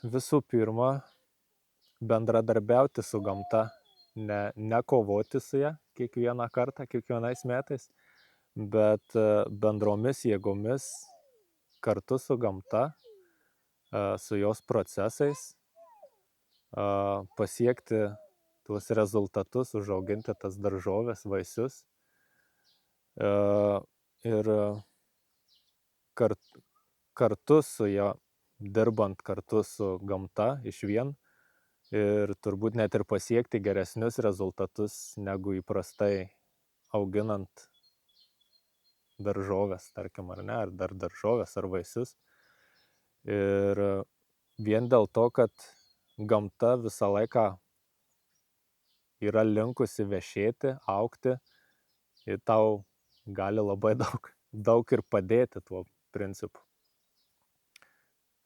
visų pirma, bendradarbiauti su gamta, ne kovoti su ja kiekvieną kartą, kiekvienais metais, bet bendromis jėgomis kartu su gamta, su jos procesais pasiekti tuos rezultatus, užauginti tas daržoves, vaisius ir kartu su ja, dirbant kartu su gamta išvien ir turbūt net ir pasiekti geresnius rezultatus negu įprastai auginant daržoves, tarkim, ar ne, ar dar daržoves, ar vaisius. Ir vien dėl to, kad gamta visą laiką yra linkusi vešėti, augti ir tau gali labai daug ir padėti tuo principu.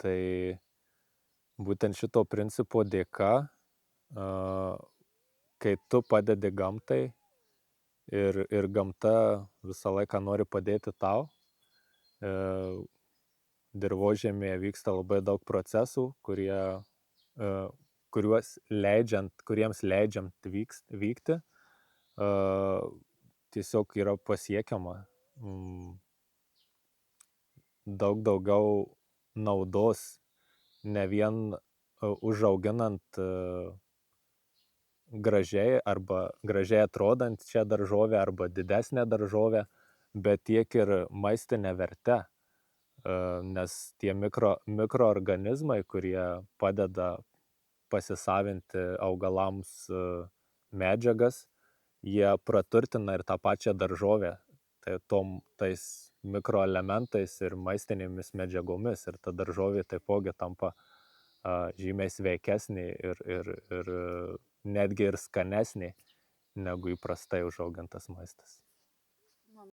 Tai būtent šito principo dėka, kai tu padedi gamtai ir gamta visą laiką nori padėti tau, dirvožemyje vyksta labai daug procesų, kuriems leidžiant vykti, tiesiog yra pasiekiama daug daugiau naudos, ne vien užauginant gražiai atrodančią daržovę arba didesnę daržovę, bet tiek ir maistinę vertę, nes tie mikroorganizmai, kurie padeda pasisavinti augalams medžiagas, jie praturtina ir tą pačią daržovę tais mikroelementais ir maistinėmis medžiagomis, ir ta daržovė taipogi tampa žymiai sveikesnė ir netgi ir skanesnė negu įprastai užaugintas maistas.